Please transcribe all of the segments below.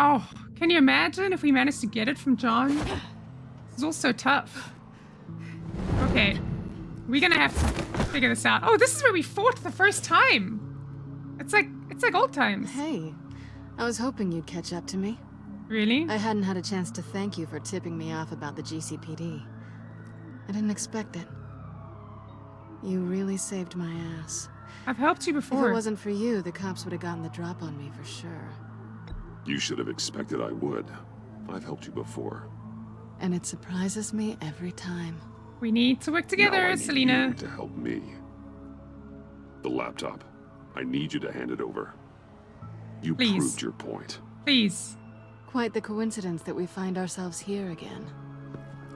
Oh, can you imagine if we managed to get it from John? It's all so tough. Okay. We're gonna have to figure this out. Oh, this is where we fought the first time. It's like old times. Hey, I was hoping you'd catch up to me. Really? I hadn't had a chance to thank you for tipping me off about the GCPD. I didn't expect it. You really saved my ass. I've helped you before. If it wasn't for you, the cops would have gotten the drop on me for sure. You should have expected I would. I've helped you before. And it surprises me every time. We need to work together, Now I need Selena. you to help me. The laptop. I need you to hand it over. You Please. proved your point. Please. Quite the coincidence that we find ourselves here again.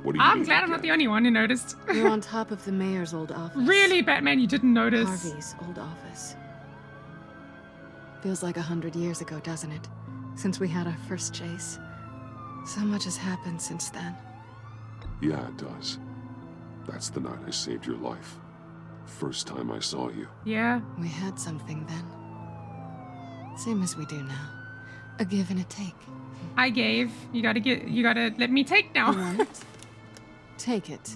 What do you I'm mean glad I'm not the again? only one who noticed. We're on top of the mayor's old office. Really, Batman, you didn't notice. Harvey's old office. Feels like 100 years ago, doesn't it? Since we had our first chase. So much has happened since then. Yeah, it does. That's the night I saved your life. First time I saw you. Yeah. We had something then. Same as we do now. A give and a take. I gave. You gotta let me take now. You want it? Take it.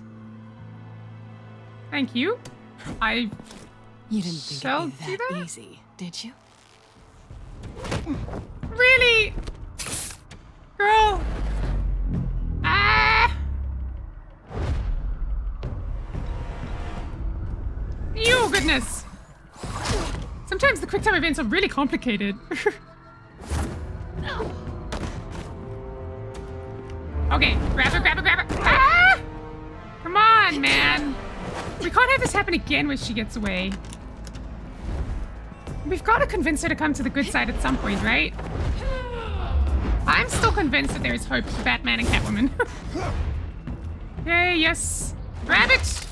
Thank you. You didn't think Shall it'd be do that that? easy, did you? Really? Girl. Ah! You goodness. Sometimes the quick time events are really complicated. Okay, grab her. Ah! Come on, man. We can't have this happen again where she gets away. We've got to convince her to come to the good side at some point, right? I'm still convinced that there is hope for Batman and Catwoman. Okay, yes. Grab it!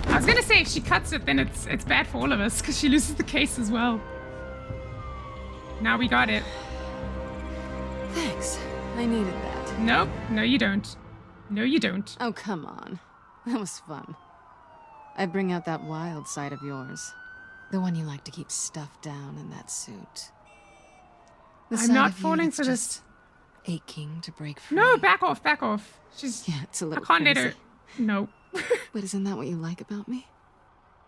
I was gonna say if she cuts it, then it's bad for all of us because she loses the case as well. Now we got it. Thanks. I needed that. Nope. No, you don't. No, you don't. Oh, come on. That was fun. I bring out that wild side of yours. The one you like to keep stuffed down in that suit. The I'm side not of you falling that's for this. just aching to break free. No, back off. She's. Yeah, it's a I little can't let her. crazy. No. But isn't that what you like about me?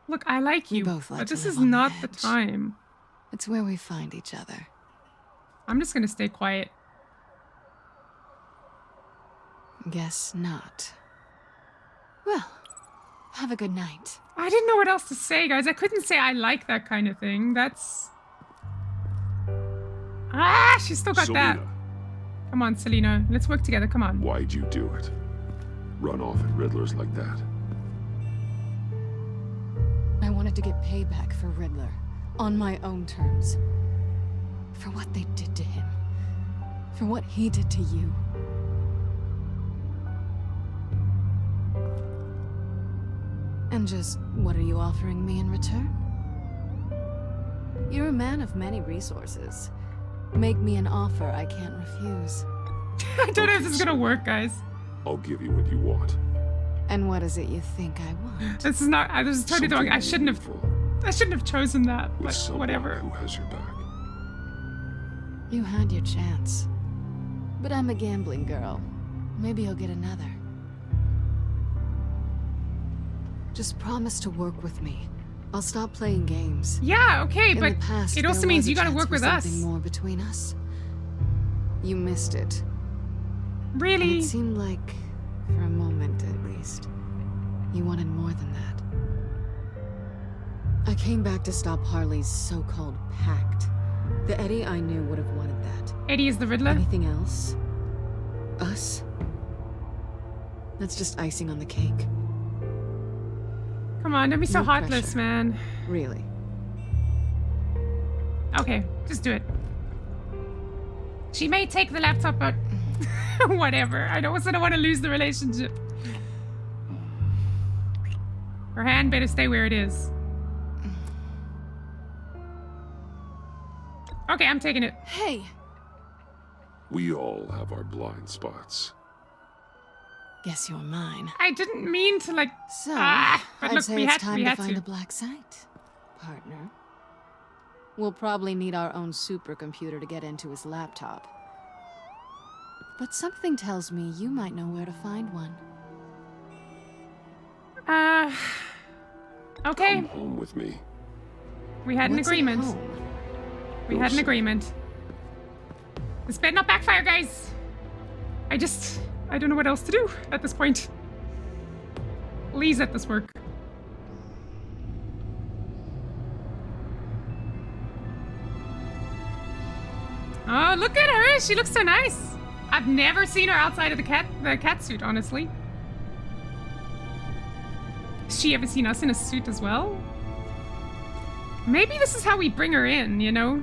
Look, I like We you, both like but to this live is on the not the edge. time. It's where we find each other. I'm just gonna stay quiet. Guess not. Well, have a good night. I didn't know what else to say, guys. I couldn't say I like that kind of thing. That's. Ah, she's still got that. Selena, Come on, Selena. Let's work together. Come on. why'd you do it? Run off at Riddler's like that. I wanted to get payback for Riddler. On my own terms. For what they did to him. For what he did to you. And just, what are you offering me in return? You're a man of many resources. Make me an offer I can't refuse. I don't know if this is gonna work, guys. I'll give you what you want. And what is it you think I want? This is not. This is totally the wrong. I shouldn't have. meaningful I shouldn't have chosen that. with But someone whatever. who has your back. You had your chance. But I'm a gambling girl. Maybe you'll get another. Just promise to work with me. I'll stop playing games. Yeah. Okay, In but the past, it also there means was a you gotta chance work for with us. something more between us. You missed it. And Really? it seemed like, for a moment at least, you wanted more than that. I came back to stop Harley's so-called pact. The Eddie I knew would have wanted that. Eddie is the Riddler. Anything else? Us? That's just icing on the cake. Come on, don't be so No heartless, pressure. man. Really. Okay, just do it. She may take the laptop, but whatever. I also don't want to lose the relationship. Her hand better stay where it is. Okay, I'm taking it. Hey! We all have our blind spots. Guess you're mine. I didn't mean to, like... So, but I'd look, say we it's had, time we to had find to. a black site, partner. We'll probably need our own supercomputer to get into his laptop. But something tells me you might know where to find one. Okay. Come home with me. We had an What's at agreement. home? We had an agreement. This better not backfire, guys. I don't know what else to do at this point. Please let this work. Oh, look at her. She looks so nice. I've never seen her outside of the cat suit, honestly. Has she ever seen us in a suit as well? Maybe this is how we bring her in, you know?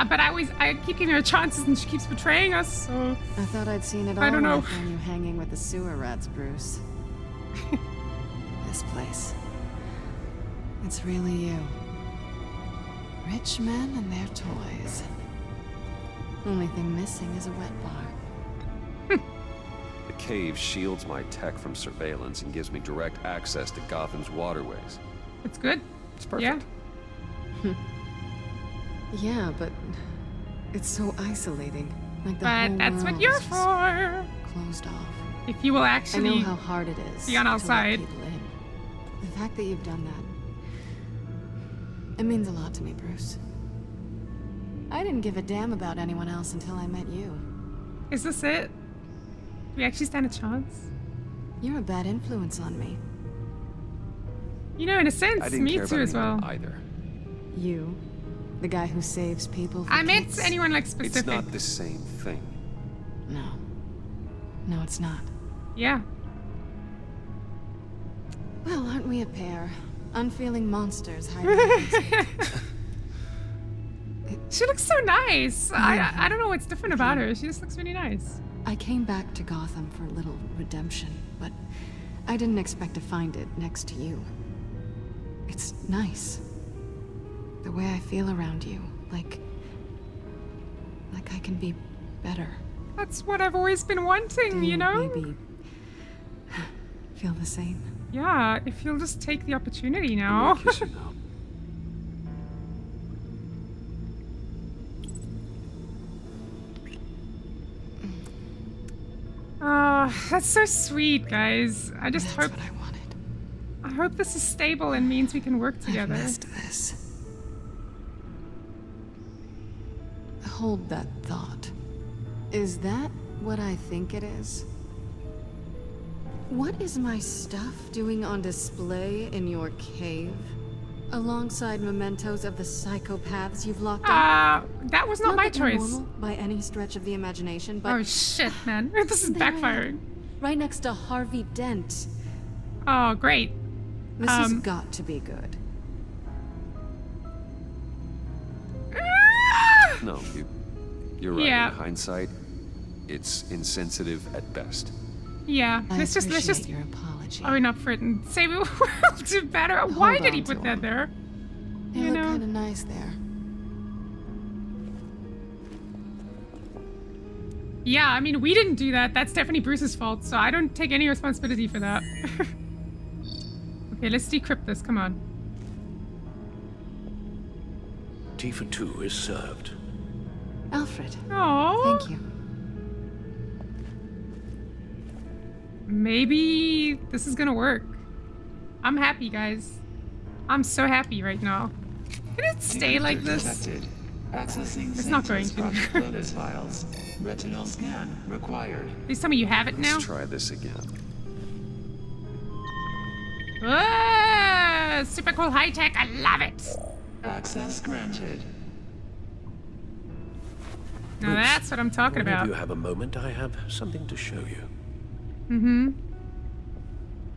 But I keep giving her chances and she keeps betraying us, so... I thought I'd seen it all I don't know. when I found you hanging with the sewer rats, Bruce. This place. It's really you. Rich men and their toys. Only thing missing is a wet bar. The cave shields my tech from surveillance and gives me direct access to Gotham's waterways. It's good. It's perfect. Yeah. Yeah, but it's so isolating. Like the But whole that's what world you're is just for. closed off. If you will I actually... know how hard it is be on our to let side. people in. The fact that you've done that, it means a lot to me, Bruce. I didn't give a damn about anyone else until I met you. Is this it? Do we actually stand a chance? You're a bad influence on me. You know, in a I sense, didn't me care too about as well. anyone either. You, the guy who saves people for I meant kicks? anyone like It's specific. not the same thing. No. No, it's not. Yeah. Well, aren't we a pair? Unfeeling monsters hiding. She looks so nice. I don't know what's different about her. She just looks really nice. I came back to Gotham for a little redemption, but I didn't expect to find it next to you. It's nice. The way I feel around you, like I can be better. That's what I've always been wanting, Do you know? maybe feel the same? Yeah, if you'll just take the opportunity I'm now. gonna kiss you now. That's so sweet, guys. I just That's hope what I wanted. I hope this is stable and means we can work I've together. missed this. Hold that thought. Is that what I think it is? What is my stuff doing on display in your cave? Alongside mementos of the psychopaths you've locked up? That was not my that they're choice. normal by any stretch of the imagination, but Oh shit, man. This is There. backfiring. right next to Harvey Dent. Oh, great. This has got to be good. No, you're right. Yeah. In hindsight, it's insensitive at best. Yeah, I let's just appreciate your apology. own up for it and say we'll do better. Why did he on to put that him. there? They you look know? kind of nice there. Yeah, I mean, we didn't do that. That's definitely Bruce's fault, so I don't take any responsibility for that. Okay, let's decrypt this. Come on. Tifa 2 is served. Alfred, Oh, thank you. maybe this is gonna work. I'm happy, guys. I'm so happy right now. Can it stay like this? Detected. Accessing It's not going Sanctus to. Project Lotus files. Retinal scan required. Please tell me you have it now. Let's try this again. Ah, super cool high tech. I love it. Access granted. Now that's what I'm talking Whenever about. you have a moment, I have something to show you. Mm-hmm.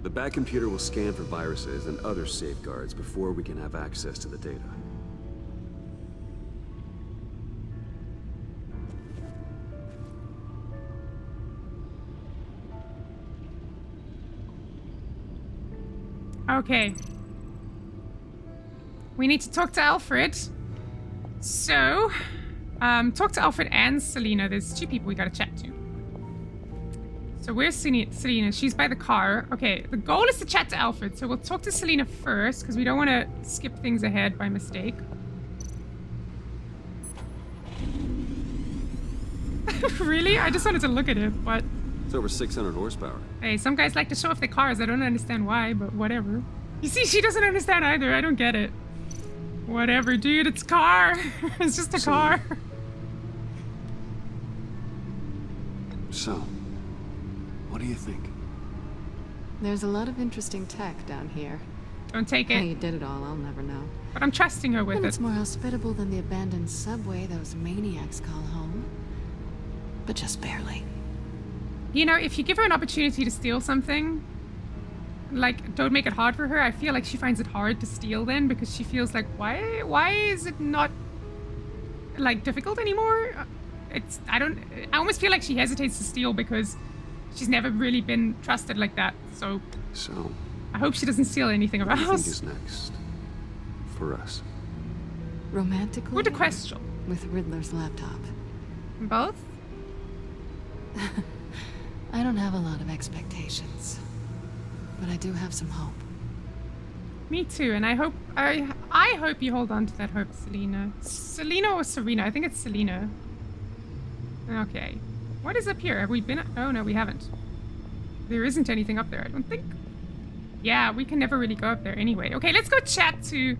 The back computer will scan for viruses and other safeguards before we can have access to the data. Okay. We need to talk to Alfred. So, talk to Alfred and Selena. There's two people we gotta chat to. So where's Selena? She's by the car. Okay, the goal is to chat to Alfred. So we'll talk to Selena first because we don't want to skip things ahead by mistake. Really? I just wanted to look at it, but... It's over 600 horsepower. Hey, some guys like to show off their cars. I don't understand why, but whatever. You see, she doesn't understand either. I don't get it. Whatever, dude. It's a car. It's just a car. So, what do you think? There's a lot of interesting tech down here. Don't take How it. you did it all, I'll never know. But I'm trusting her with And it. it's more hospitable than the abandoned subway those maniacs call home. But just barely. You know, if you give her an opportunity to steal something, like, don't make it hard for her. I feel like she finds it hard to steal then because she feels like, why is it not, like, difficult anymore? I almost feel like she hesitates to steal because she's never really been trusted like that. So I hope she doesn't steal anything of What do you think ours. is next? For us? Romantically? Good question. With Riddler's laptop. Both? I don't have a lot of expectations. But I do have some hope. Me too, and I hope you hold on to that hope, Selena. Selena or Serena? I think it's Selena. Okay. What is up here? Have we been... Oh, no, we haven't. There isn't anything up there, I don't think. Yeah, we can never really go up there anyway. Okay, let's go chat to...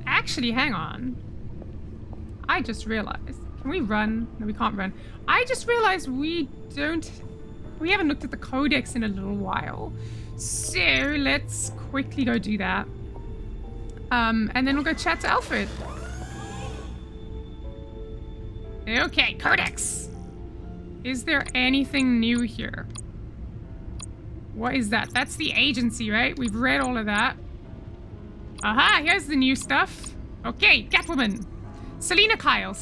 Actually, hang on. I just realized. Can we run? No, we can't run. I just realized we haven't looked at the codex in a little while. So, let's quickly go do that. And then we'll go chat to Alfred. Okay, codex. Is there anything new here? What is that? That's the agency, right? We've read all of that. Aha, here's the new stuff. Okay, Catwoman. Selena Kyle,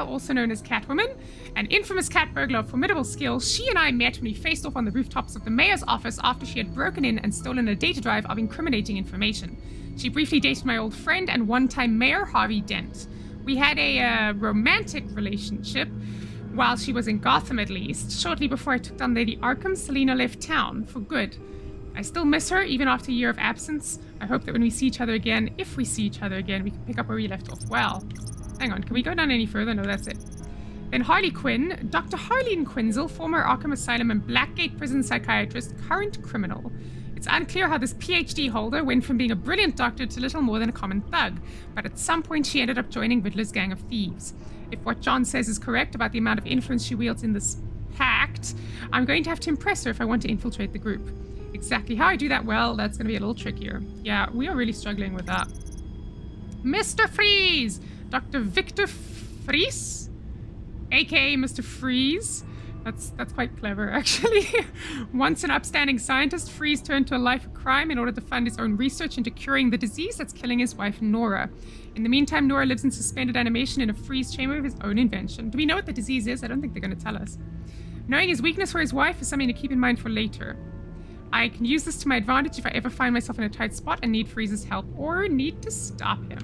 also known as Catwoman, an infamous cat burglar of formidable skill. She and I met when we faced off on the rooftops of the mayor's office after she had broken in and stolen a data drive of incriminating information. She briefly dated my old friend and one-time mayor, Harvey Dent. We had a romantic relationship, while she was in Gotham at least. Shortly before I took down Lady Arkham, Selena left town for good. I still miss her, even after a year of absence. I hope that when we see each other again, if we see each other again, we can pick up where we left off. Well, hang on, can we go down any further? No, that's it. Then Harley Quinn, Dr. Harleen Quinzel, former Arkham Asylum and Blackgate prison psychiatrist, current criminal. It's unclear how this PhD holder went from being a brilliant doctor to little more than a common thug, but at some point she ended up joining Riddler's gang of thieves. If what John says is correct about the amount of influence she wields in this pact, I'm going to have to impress her if I want to infiltrate the group. Exactly how I do that, well, that's going to be a little trickier. Yeah, we are really struggling with that. Mr. Freeze! Dr. Victor Freeze? AKA Mr. Freeze. That's quite clever, actually. Once an upstanding scientist, Freeze turned to a life of crime in order to fund his own research into curing the disease that's killing his wife, Nora. In the meantime, Nora lives in suspended animation in a freeze chamber of his own invention. Do we know what the disease is? I don't think they're going to tell us. Knowing his weakness for his wife is something to keep in mind for later. I can use this to my advantage if I ever find myself in a tight spot and need Freeze's help, or need to stop him.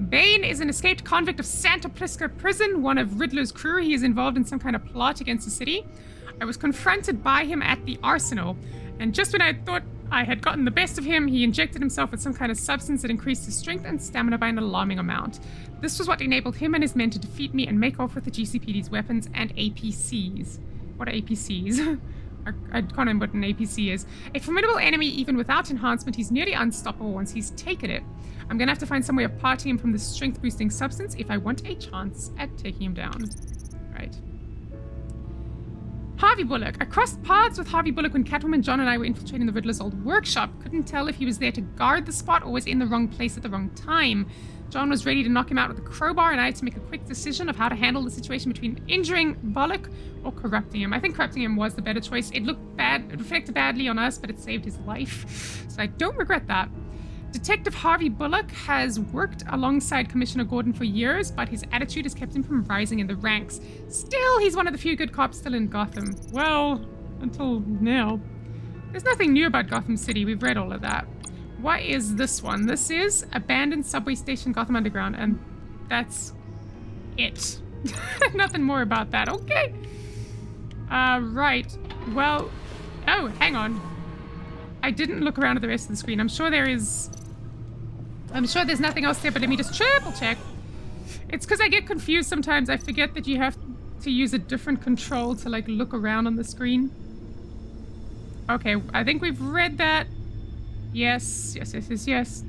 Bane is an escaped convict of Santa Prisca prison, one of Riddler's crew. He is involved in some kind of plot against the city. I was confronted by him at the arsenal, and just when I thought I had gotten the best of him, he injected himself with some kind of substance that increased his strength and stamina by an alarming amount. This was what enabled him and his men to defeat me and make off with the GCPD's weapons and APCs. What are APCs? I can't remember what an APC is. A formidable enemy even without enhancement, he's nearly unstoppable once he's taken it. I'm gonna have to find some way of parting him from this strength-boosting substance if I want a chance at taking him down. Right. Harvey Bullock. I crossed paths with Harvey Bullock when Catwoman, John, and I were infiltrating the Riddler's old workshop. Couldn't tell if he was there to guard the spot or was in the wrong place at the wrong time. John was ready to knock him out with a crowbar, and I had to make a quick decision of how to handle the situation between injuring Bullock or corrupting him. I think corrupting him was the better choice. It looked bad, it reflected badly on us, but it saved his life. So I don't regret that. Detective Harvey Bullock has worked alongside Commissioner Gordon for years, but his attitude has kept him from rising in the ranks. Still, he's one of the few good cops still in Gotham. Well, until now. There's nothing new about Gotham City. We've read all of that. What is this one? This is Abandoned Subway Station, Gotham Underground, and that's it. Nothing more about that. Okay. Right. Well, oh, hang on. I didn't look around at the rest of the screen. I'm sure there's nothing else there, but let me just triple check. It's because I get confused sometimes. I forget that you have to use a different control to, like, look around on the screen. Okay, I think we've read that. Yes.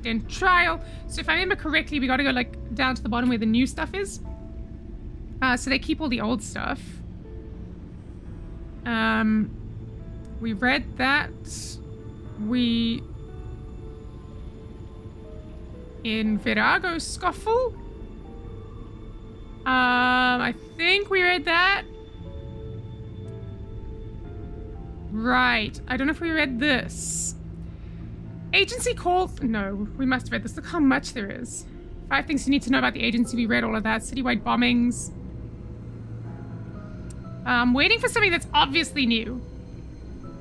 Then trial. So if I remember correctly, we gotta go, like, down to the bottom where the new stuff is. So they keep all the old stuff. We read that. In Virago Scuffle. I think we read that. Right. I don't know if we read this. Agency calls. No, we must have read this. Look how much there is. 5 things you need to know about the agency. We read all of that. Citywide bombings. Waiting for something that's obviously new.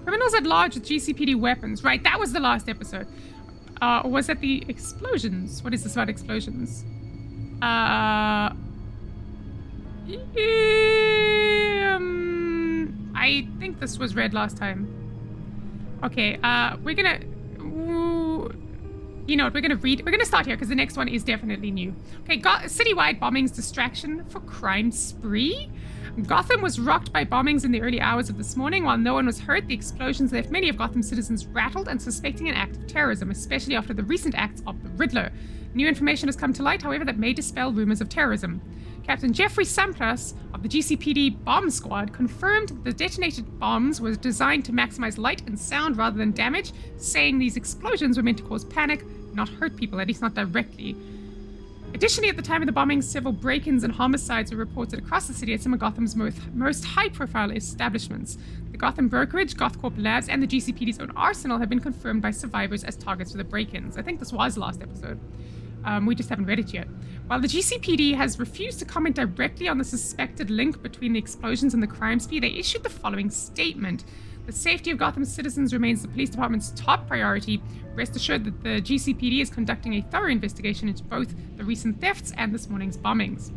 Criminals at large with GCPD weapons. Right, that was the last episode. Or was that the explosions? What is this about explosions? I think this was read last time. Okay, we're gonna... you know what, we're gonna start here because the next one is definitely new. Okay, citywide bombings distraction for crime spree. Gotham was rocked by bombings in the early hours of this morning. While no one was hurt, the explosions left many of Gotham's citizens rattled and suspecting an act of terrorism, especially after the recent acts of the Riddler. New information has come to light, however, that may dispel rumors of terrorism. Captain Jeffrey Sampras of the GCPD Bomb Squad confirmed the detonated bombs were designed to maximize light and sound rather than damage, saying these explosions were meant to cause panic, not hurt people, at least not directly. Additionally, at the time of the bombings, several break-ins and homicides were reported across the city at some of Gotham's most high-profile establishments. The Gotham Brokerage, GothCorp Labs, and the GCPD's own arsenal have been confirmed by survivors as targets for the break-ins. I think this was the last episode. We just haven't read it yet. While the GCPD has refused to comment directly on the suspected link between the explosions and the crime spree, they issued the following statement. The safety of Gotham's citizens remains the police department's top priority. Rest assured that the GCPD is conducting a thorough investigation into both the recent thefts and this morning's bombings.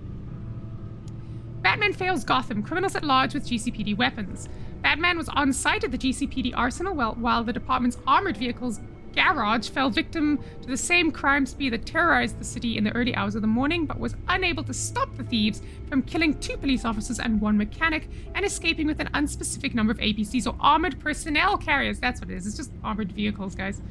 Batman fails Gotham. Criminals at large with GCPD weapons. Batman was on site at the GCPD arsenal while the department's armored vehicles garage fell victim to the same crime spree that terrorized the city in the early hours of the morning, but was unable to stop the thieves from killing 2 police officers and 1 mechanic and escaping with an unspecific number of APCs or armored personnel carriers. That's what it is. It's just armored vehicles, guys.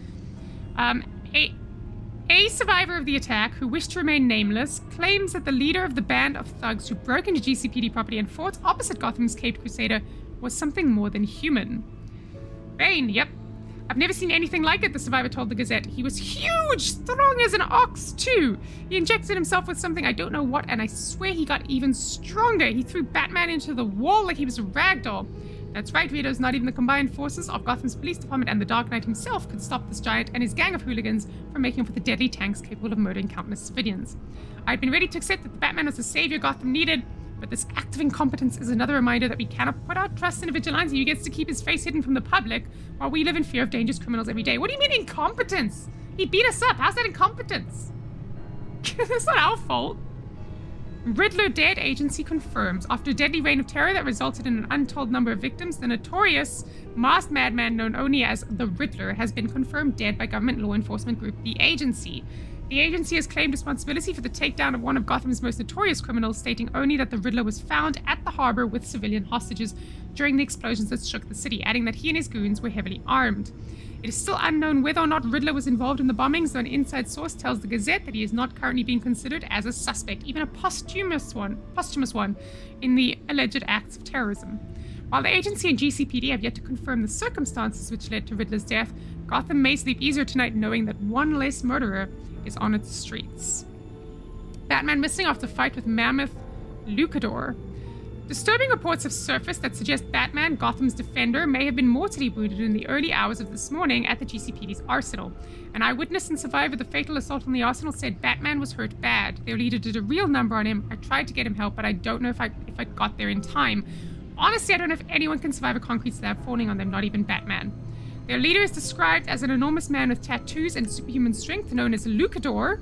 A survivor of the attack, who wished to remain nameless, claims that the leader of the band of thugs who broke into GCPD property and fought opposite Gotham's Caped Crusader was something more than human. Bane, yep. I've never seen anything like it, the survivor told the Gazette. He was huge, strong as an ox, too. He injected himself with something I don't know what, and I swear he got even stronger. He threw Batman into the wall like he was a ragdoll. That's right, readers, not even the combined forces of Gotham's police department and the Dark Knight himself could stop this giant and his gang of hooligans from making off with the deadly tanks capable of murdering countless civilians. I'd been ready to accept that the Batman was the savior Gotham needed, but this act of incompetence is another reminder that we cannot put our trust in a vigilante who gets to keep his face hidden from the public while we live in fear of dangerous criminals every day. What do you mean incompetence? He beat us up. How's that incompetence? That's not our fault. Riddler dead, agency confirms. After a deadly reign of terror that resulted in an untold number of victims, the notorious masked madman known only as the Riddler has been confirmed dead by government law enforcement group, the Agency. The agency has claimed responsibility for the takedown of one of Gotham's most notorious criminals, stating only that the Riddler was found at the harbor with civilian hostages during the explosions that shook the city, adding that he and his goons were heavily armed. It is still unknown whether or not Riddler was involved in the bombings, though an inside source tells the Gazette that he is not currently being considered as a suspect, even a posthumous one, in the alleged acts of terrorism. While the agency and GCPD have yet to confirm the circumstances which led to Riddler's death, Gotham may sleep easier tonight knowing that one less murderer is on its streets. Batman missing after fight with Mammoth Lucador. Disturbing reports have surfaced that suggest Batman, Gotham's defender, may have been mortally wounded in the early hours of this morning at the GCPD's arsenal. An eyewitness and survivor of the fatal assault on the arsenal said Batman was hurt bad. Their leader did a real number on him. I tried to get him help, but I don't know if I got there in time. Honestly, I don't know if anyone can survive a concrete slab falling on them, not even Batman. Their leader is described as an enormous man with tattoos and superhuman strength, known as Lucador.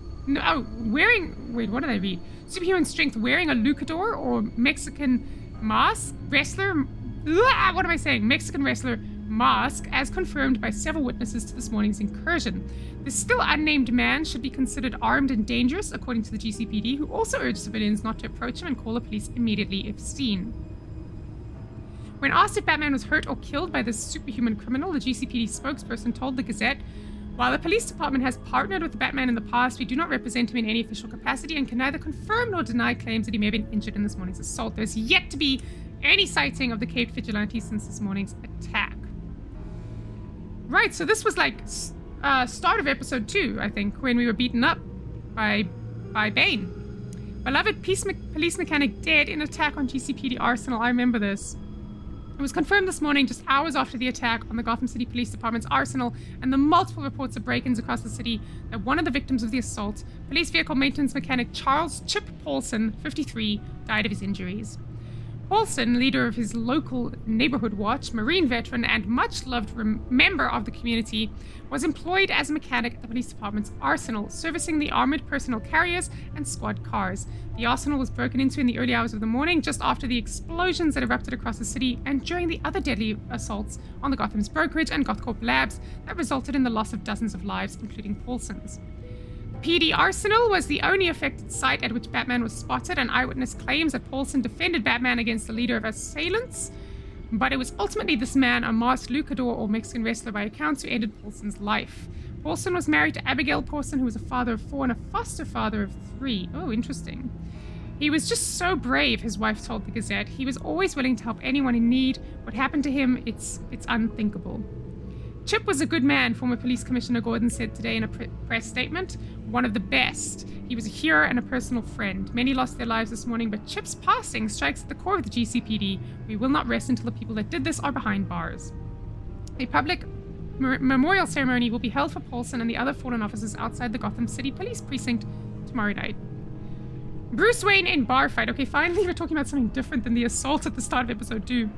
What did I read? Superhuman strength, wearing a Lucador or Mexican mask, wrestler what am I saying? Mexican wrestler mask, as confirmed by several witnesses to this morning's incursion. The still unnamed man should be considered armed and dangerous, according to the GCPD, who also urged civilians not to approach him and call the police immediately if seen. When asked if Batman was hurt or killed by this superhuman criminal, the GCPD spokesperson told the Gazette, "While the police department has partnered with Batman in the past, we do not represent him in any official capacity and can neither confirm nor deny claims that he may have been injured in this morning's assault. There's yet to be any sighting of the caped vigilante since this morning's attack." Right, so this was like start of episode 2, I think, when we were beaten up by Bane. Beloved police mechanic dead in attack on GCPD Arsenal. I remember this. It was confirmed this morning, just hours after the attack on the Gotham City Police Department's arsenal and the multiple reports of break-ins across the city, that one of the victims of the assault, police vehicle maintenance mechanic Charles Chip Paulson, 53, died of his injuries. Paulson, leader of his local neighborhood watch, Marine veteran, and much-loved member of the community, was employed as a mechanic at the police department's arsenal, servicing the armored personnel carriers and squad cars. The arsenal was broken into in the early hours of the morning, just after the explosions that erupted across the city and during the other deadly assaults on the Gotham's brokerage and Gothcorp labs that resulted in the loss of dozens of lives, including Paulson's. PD Arsenal was the only affected site at which Batman was spotted, and eyewitness claims that Paulson defended Batman against the leader of assailants, but it was ultimately this man, a masked luchador or Mexican wrestler by accounts, who ended Paulson's life. Paulson was married to Abigail Paulson, who was a father of 4 and a foster father of 3. Oh, interesting. He was just so brave, his wife told the Gazette. He was always willing to help anyone in need. What happened to him, it's unthinkable. Chip was a good man, former Police Commissioner Gordon said today in a press statement. One of the best. He was a hero and a personal friend. Many lost their lives this morning, but Chip's passing strikes at the core of the GCPD. We will not rest until the people that did this are behind bars. A public memorial ceremony will be held for Paulson and the other fallen officers outside the Gotham City Police Precinct tomorrow night. Bruce Wayne in bar fight. Okay, finally we're talking about something different than the assault at the start of episode 2.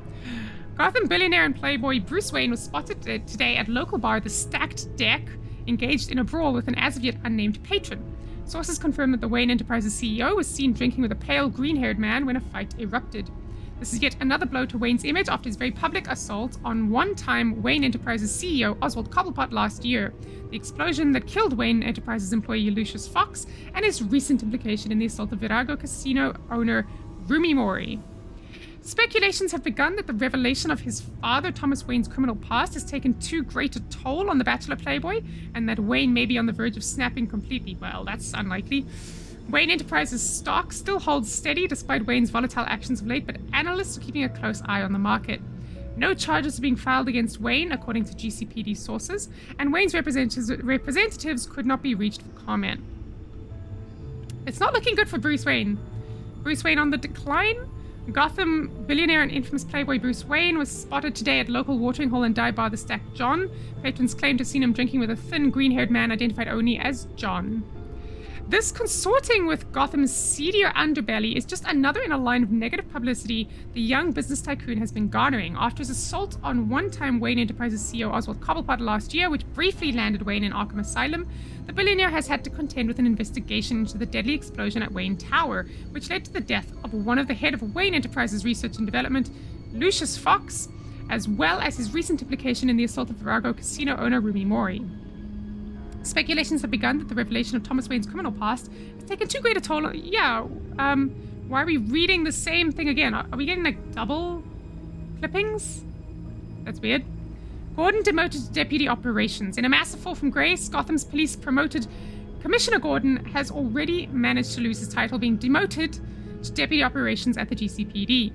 Gotham billionaire and playboy Bruce Wayne was spotted today at local bar The Stacked Deck, engaged in a brawl with an as-of-yet unnamed patron. Sources confirm that the Wayne Enterprises CEO was seen drinking with a pale, green-haired man when a fight erupted. This is yet another blow to Wayne's image after his very public assault on one-time Wayne Enterprises CEO Oswald Cobblepot last year, the explosion that killed Wayne Enterprises employee Lucius Fox, and his recent implication in the assault of Virago Casino owner Rumi Mori. Speculations have begun that the revelation of his father, Thomas Wayne's criminal past, has taken too great a toll on the bachelor playboy, and that Wayne may be on the verge of snapping completely. Well, that's unlikely. Wayne Enterprises stock still holds steady despite Wayne's volatile actions of late, but analysts are keeping a close eye on the market. No charges are being filed against Wayne, according to GCPD sources, and Wayne's representatives could not be reached for comment. It's not looking good for Bruce Wayne. Bruce Wayne on the decline? Gotham billionaire and infamous playboy Bruce Wayne was spotted today at local watering hole and dive bar The Stacked John. Patrons claimed to have seen him drinking with a thin, green-haired man identified only as John. This consorting with Gotham's seedier underbelly is just another in a line of negative publicity the young business tycoon has been garnering after his assault on one-time Wayne Enterprises CEO Oswald Cobblepot last year, which briefly landed Wayne in Arkham Asylum. The billionaire has had to contend with an investigation into the deadly explosion at Wayne Tower, which led to the death of one of the head of Wayne Enterprises Research and Development, Lucius Fox, as well as his recent implication in the assault of Virago Casino owner Rumi Mori. Speculations have begun that the revelation of Thomas Wayne's criminal past has taken too great a toll. Why are we reading the same thing again? Are we getting like double clippings? That's weird. Gordon demoted to Deputy Operations. In a massive fall from grace, Gotham's police promoted Commissioner Gordon has already managed to lose his title, being demoted to Deputy Operations at the GCPD.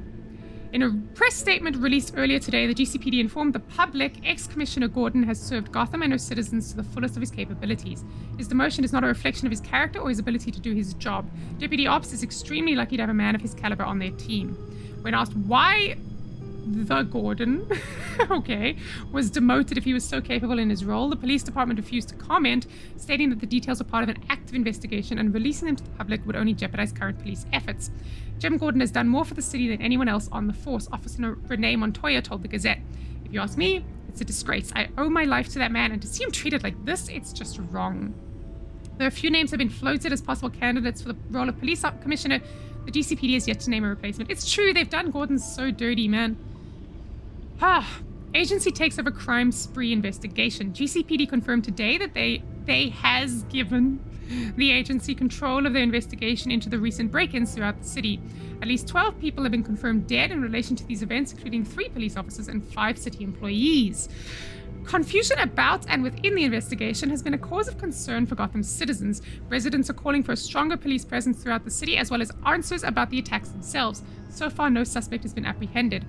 In a press statement released earlier today, the GCPD informed the public ex-Commissioner Gordon has served Gotham and her citizens to the fullest of his capabilities. His demotion is not a reflection of his character or his ability to do his job. Deputy Ops is extremely lucky to have a man of his caliber on their team. When asked why the Gordon, was demoted if he was so capable in his role, the police department refused to comment, stating that the details are part of an active investigation and releasing them to the public would only jeopardize current police efforts. Jim Gordon has done more for the city than anyone else on the force, Officer Renee Montoya told the Gazette. If you ask me, it's a disgrace. I owe my life to that man, and to see him treated like this, it's just wrong. There are a few names that have been floated as possible candidates for the role of police commissioner. The GCPD has yet to name a replacement. It's true, they've done Gordon so dirty, man. Agency takes over crime spree investigation. GCPD confirmed today that they has given the agency control of their investigation into the recent break-ins throughout the city. At least 12 people have been confirmed dead in relation to these events, including 3 police officers and 5 city employees. Confusion about and within the investigation has been a cause of concern for Gotham's citizens. Residents are calling for a stronger police presence throughout the city, as well as answers about the attacks themselves. So far, no suspect has been apprehended.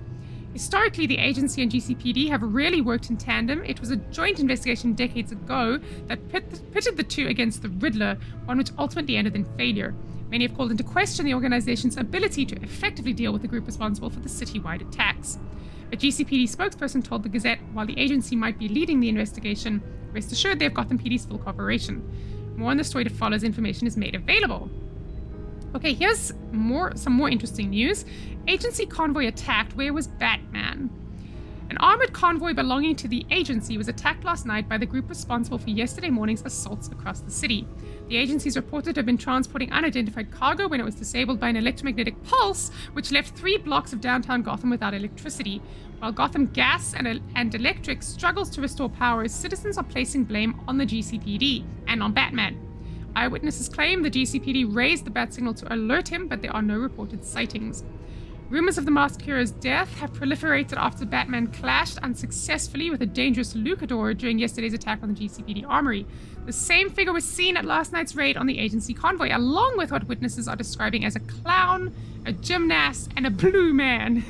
Historically, the agency and GCPD have rarely worked in tandem. It was a joint investigation decades ago that pitted the two against the Riddler, one which ultimately ended in failure. Many have called into question the organization's ability to effectively deal with the group responsible for the citywide attacks. A GCPD spokesperson told the Gazette while the agency might be leading the investigation, rest assured they have Gotham PD's full cooperation. More on the story to follow as information is made available. Okay, here's some more interesting news. Agency convoy attacked. Where was Batman? An armored convoy belonging to the agency was attacked last night by the group responsible for yesterday morning's assaults across the city. The agency is reported to have been transporting unidentified cargo when it was disabled by an electromagnetic pulse, which left 3 blocks of downtown Gotham without electricity. While Gotham Gas and Electric struggles to restore power, citizens are placing blame on the GCPD and on Batman. Eyewitnesses claim the GCPD raised the bat signal to alert him, but there are no reported sightings. Rumors of the Masked Hero's death have proliferated after Batman clashed unsuccessfully with a dangerous Lucador during yesterday's attack on the GCPD armory. The same figure was seen at last night's raid on the agency convoy, along with what witnesses are describing as a clown, a gymnast, and a blue man.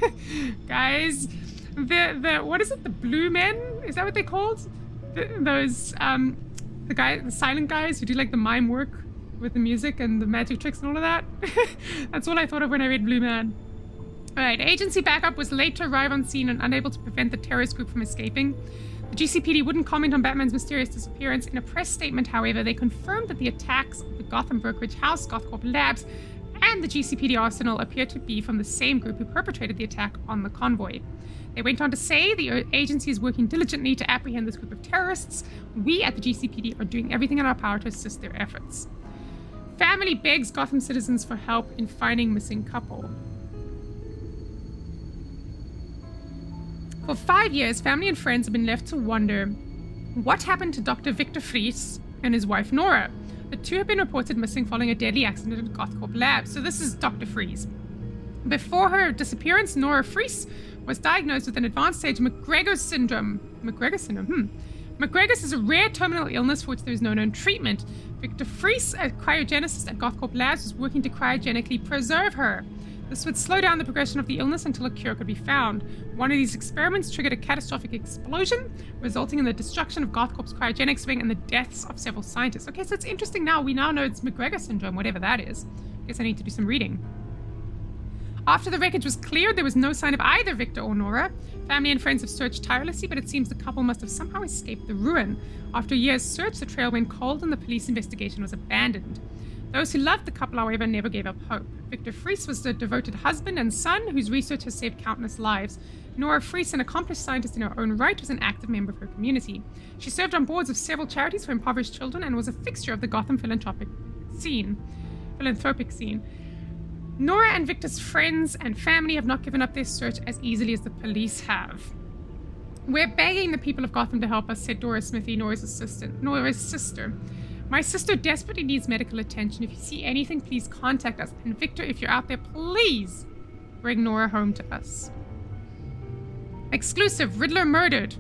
Guys, what is it? The blue men? Is that what they're called? The silent guys who do like the mime work with the music and the magic tricks and all of that. That's all I thought of when I read Blue Man. Alright, agency backup was late to arrive on scene and unable to prevent the terrorist group from escaping. The GCPD wouldn't comment on Batman's mysterious disappearance. In a press statement, however, they confirmed that the attacks of the Gotham Brokerage House, Gothcorp Labs, and the GCPD arsenal appear to be from the same group who perpetrated the attack on the convoy. They went on to say the agency is working diligently to apprehend this group of terrorists. We at the GCPD are doing everything in our power to assist their efforts. Family begs Gotham citizens for help in finding missing couple. For 5 years, family and friends have been left to wonder what happened to Dr. Victor Fries and his wife Nora. The two have been reported missing following a deadly accident at Gothcorp Labs. So this is Dr. Fries. Before her disappearance, Nora Fries was diagnosed with an advanced stage McGregor's syndrome. McGregor's is a rare terminal illness for which there is no known treatment. Victor Fries, a cryogenicist at Gothcorp Labs, was working to cryogenically preserve her. This would slow down the progression of the illness until a cure could be found. One of these experiments triggered a catastrophic explosion, resulting in the destruction of Gothcorp's cryogenics wing and the deaths of several scientists. Okay, so it's interesting now. We now know it's McGregor syndrome, whatever that is. Guess I need to do some reading. After the wreckage was cleared, there was no sign of either Victor or Nora. Family and friends have searched tirelessly, but it seems the couple must have somehow escaped the ruin. After a year's search, the trail went cold and the police investigation was abandoned. Those who loved the couple, however, never gave up hope. Victor Fries was the devoted husband and son whose research has saved countless lives. Nora Fries, an accomplished scientist in her own right, was an active member of her community. She served on boards of several charities for impoverished children and was a fixture of the Gotham philanthropic scene. Nora and Victor's friends and family have not given up their search as easily as the police have. We're begging the people of Gotham to help us, said Dora Smithy, Nora's sister. My sister desperately needs medical attention. If you see anything, please contact us. And Victor, if you're out there, please bring Nora home to us. Exclusive, Riddler murdered.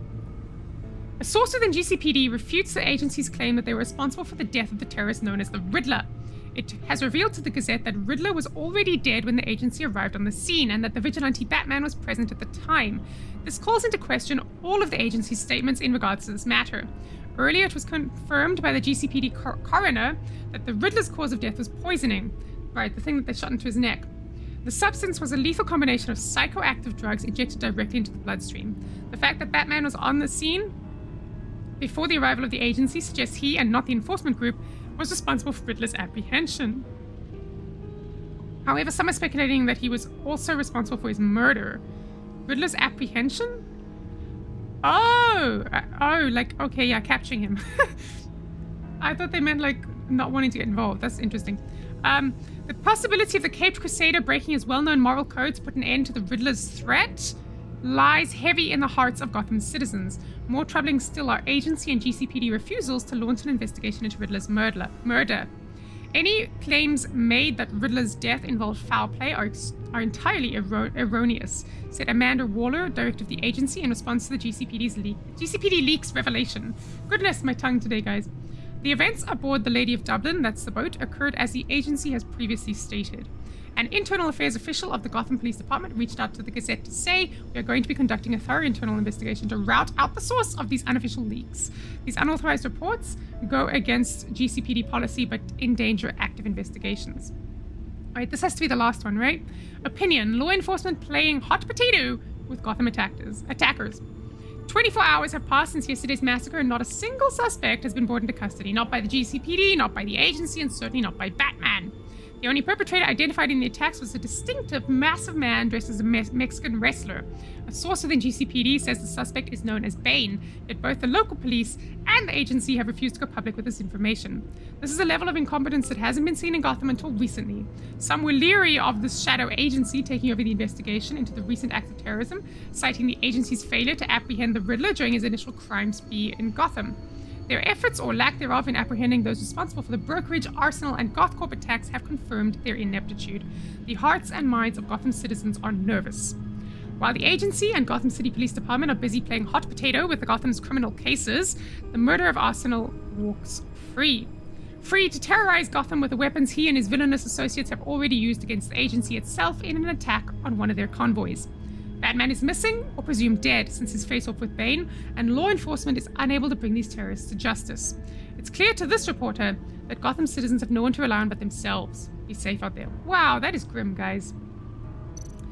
A source within GCPD refutes the agency's claim that they were responsible for the death of the terrorist known as the Riddler. It has revealed to the Gazette that Riddler was already dead when the agency arrived on the scene and that the vigilante Batman was present at the time. This calls into question all of the agency's statements in regards to this matter. Earlier, it was confirmed by the GCPD coroner that the Riddler's cause of death was poisoning. Right, the thing that they shot into his neck. The substance was a lethal combination of psychoactive drugs injected directly into the bloodstream. The fact that Batman was on the scene before the arrival of the agency suggests he, and not the enforcement group, was responsible for Riddler's apprehension. However, some are speculating that he was also responsible for his murder. Riddler's apprehension? Capturing him. I thought they meant, not wanting to get involved. That's interesting. The possibility of the Caped Crusader breaking his well-known moral codes put an end to the Riddler's threat. lies heavy in the hearts of Gotham's citizens. More troubling still are agency and GCPD refusals to launch an investigation into Riddler's murder. Any claims made that Riddler's death involved foul play are entirely erroneous, said Amanda Waller, director of the agency, in response to the GCPD leaks revelation. Goodness, my tongue today, guys. The events aboard the Lady of Dublin, that's the boat, occurred as the agency has previously stated. An internal affairs official of the Gotham Police Department reached out to the Gazette to say, we are going to be conducting a thorough internal investigation to rout out the source of these unofficial leaks. These unauthorized reports go against GCPD policy but endanger active investigations. Alright, this has to be the last one, right? Opinion, law enforcement playing hot potato with Gotham attackers. 24 hours have passed since yesterday's massacre and not a single suspect has been brought into custody. Not by the GCPD, not by the agency, and certainly not by Batman. The only perpetrator identified in the attacks was a distinctive, massive man dressed as a Mexican wrestler. A source within GCPD says the suspect is known as Bane, yet both the local police and the agency have refused to go public with this information. This is a level of incompetence that hasn't been seen in Gotham until recently. Some were leery of this shadow agency taking over the investigation into the recent acts of terrorism, citing the agency's failure to apprehend the Riddler during his initial crime spree in Gotham. Their efforts, or lack thereof, in apprehending those responsible for the Brokerage, Arsenal, and GothCorp attacks have confirmed their ineptitude. The hearts and minds of Gotham citizens are nervous. While the agency and Gotham City Police Department are busy playing hot potato with Gotham's criminal cases, the murder of Arsenal walks free. Free to terrorize Gotham with the weapons he and his villainous associates have already used against the agency itself in an attack on one of their convoys. Batman is missing, or presumed dead, since his face-off with Bane, and law enforcement is unable to bring these terrorists to justice. It's clear to this reporter that Gotham citizens have no one to rely on but themselves. Be safe out there. Wow, that is grim, guys.